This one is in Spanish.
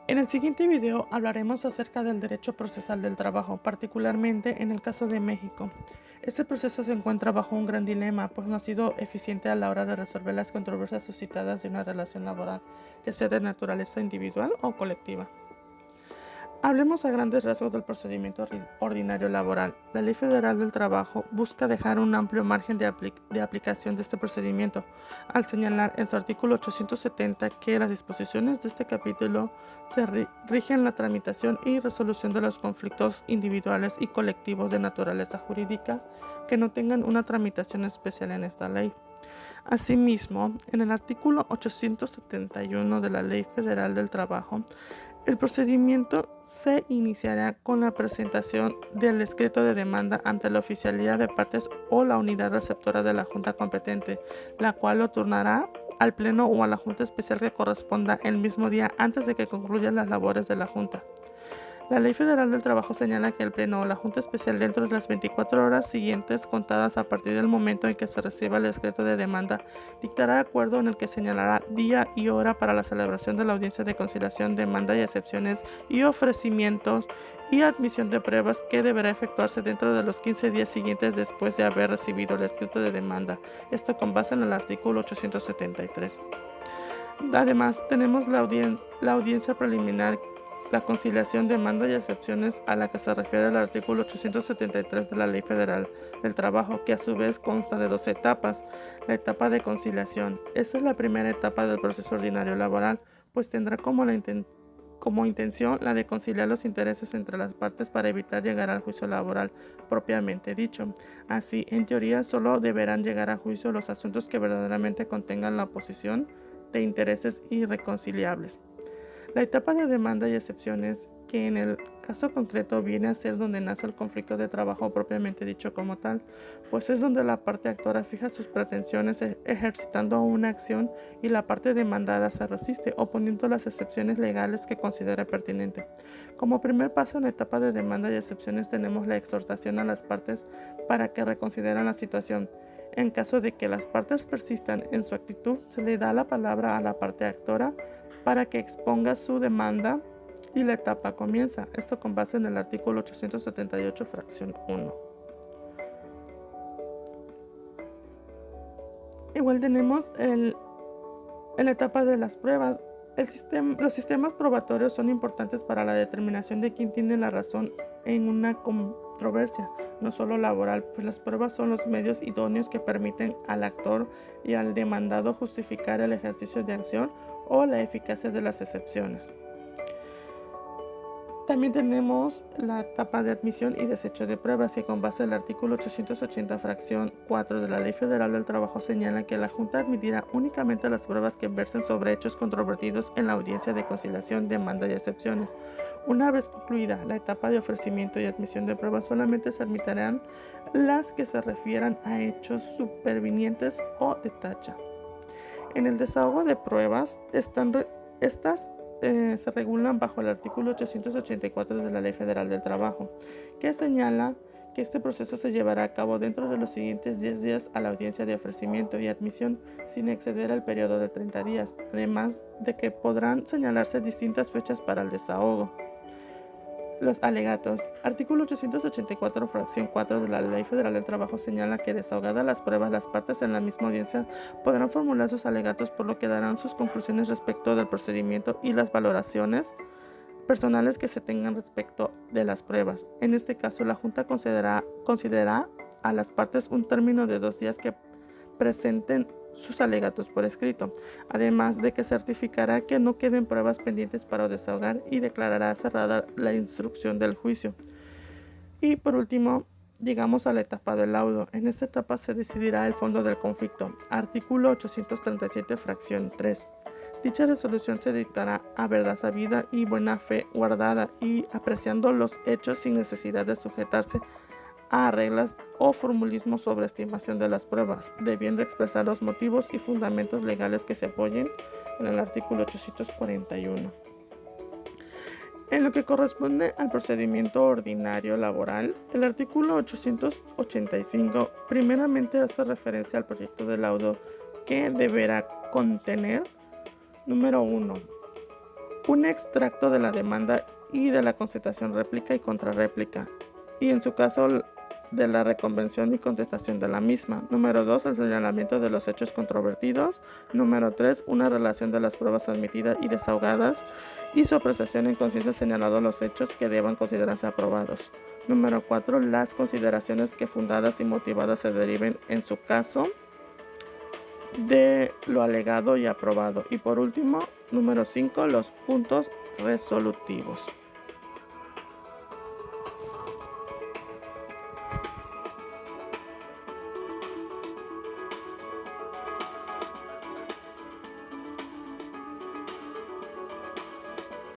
En el siguiente video hablaremos acerca del derecho procesal del trabajo, particularmente en el caso de México. Este proceso se encuentra bajo un gran dilema, pues no ha sido eficiente a la hora de resolver las controversias suscitadas de una relación laboral, ya sea de naturaleza individual o colectiva. Hablemos a grandes rasgos del procedimiento ordinario laboral. La Ley Federal del Trabajo busca dejar un amplio margen de aplicación de este procedimiento, al señalar en su artículo 870 que las disposiciones de este capítulo se rigen la tramitación y resolución de los conflictos individuales y colectivos de naturaleza jurídica que no tengan una tramitación especial en esta ley. Asimismo, en el artículo 871 de la Ley Federal del Trabajo, el procedimiento se iniciará con la presentación del escrito de demanda ante la oficialidad de partes o la unidad receptora de la Junta competente, la cual lo turnará al Pleno o a la Junta Especial que corresponda el mismo día antes de que concluyan las labores de la Junta. La Ley Federal del Trabajo señala que el Pleno o la Junta Especial, dentro de las 24 horas siguientes contadas a partir del momento en que se reciba el escrito de demanda, dictará acuerdo en el que señalará día y hora para la celebración de la audiencia de conciliación, demanda y excepciones y ofrecimientos y admisión de pruebas, que deberá efectuarse dentro de los 15 días siguientes después de haber recibido el escrito de demanda. Esto con base en el artículo 873. Además, tenemos la audiencia preliminar, la conciliación, demanda y excepciones, a la que se refiere el artículo 873 de la Ley Federal del Trabajo, que a su vez consta de 2 etapas. La etapa de conciliación. Esta es la primera etapa del proceso ordinario laboral, pues tendrá como intención la de conciliar los intereses entre las partes para evitar llegar al juicio laboral propiamente dicho. Así, en teoría, solo deberán llegar a juicio los asuntos que verdaderamente contengan la oposición de intereses irreconciliables. La etapa de demanda y excepciones, que en el caso concreto viene a ser donde nace el conflicto de trabajo propiamente dicho como tal, pues es donde la parte actora fija sus pretensiones ejercitando una acción y la parte demandada se resiste, oponiendo las excepciones legales que considere pertinente. Como primer paso en la etapa de demanda y excepciones tenemos la exhortación a las partes para que reconsideren la situación. En caso de que las partes persistan en su actitud, se le da la palabra a la parte actora para que exponga su demanda y la etapa comienza. Esto con base en el artículo 878, fracción 1. Igual tenemos la etapa de las pruebas. Los sistemas probatorios son importantes para la determinación de quién tiene la razón en una controversia, no solo laboral, pues las pruebas son los medios idóneos que permiten al actor y al demandado justificar el ejercicio de acción o la eficacia de las excepciones. También tenemos la etapa de admisión y desecho de pruebas, que con base en el artículo 880, fracción 4 de la Ley Federal del Trabajo señala que la Junta admitirá únicamente las pruebas que versen sobre hechos controvertidos en la audiencia de conciliación, demanda y excepciones. Una vez concluida la etapa de ofrecimiento y admisión de pruebas, solamente se admitirán las que se refieran a hechos supervinientes o de tacha. En el desahogo de pruebas, estas se regulan bajo el artículo 884 de la Ley Federal del Trabajo, que señala que este proceso se llevará a cabo dentro de los siguientes 10 días a la audiencia de ofrecimiento y admisión, sin exceder el periodo de 30 días, además de que podrán señalarse distintas fechas para el desahogo. Los alegatos. Artículo 884, fracción 4 de la Ley Federal del Trabajo señala que, desahogadas las pruebas, las partes en la misma audiencia podrán formular sus alegatos, por lo que darán sus conclusiones respecto del procedimiento y las valoraciones personales que se tengan respecto de las pruebas. En este caso, la Junta considerará a las partes un término de 2 días que presenten sus alegatos por escrito, además de que certificará que no queden pruebas pendientes para desahogar y declarará cerrada la instrucción del juicio. Y por último, llegamos a la etapa del laudo. En esta etapa se decidirá el fondo del conflicto. Artículo 837, fracción 3. Dicha resolución se dictará a verdad sabida y buena fe guardada, y apreciando los hechos sin necesidad de sujetarse a reglas o formulismo sobre estimación de las pruebas, debiendo expresar los motivos y fundamentos legales que se apoyen en el artículo 841. En lo que corresponde al procedimiento ordinario laboral, el artículo 885 primeramente hace referencia al proyecto de laudo, que deberá contener: número 1. Un extracto de la demanda y de la contestación réplica y contrarréplica, y en su caso de la reconvención y contestación de la misma. Número 2, el señalamiento de los hechos controvertidos. Número 3, una relación de las pruebas admitidas y desahogadas y su apreciación en conciencia señalando los hechos que deban considerarse aprobados. Número 4, las consideraciones que fundadas y motivadas se deriven en su caso de lo alegado y aprobado. Y por último, número 5, los puntos resolutivos.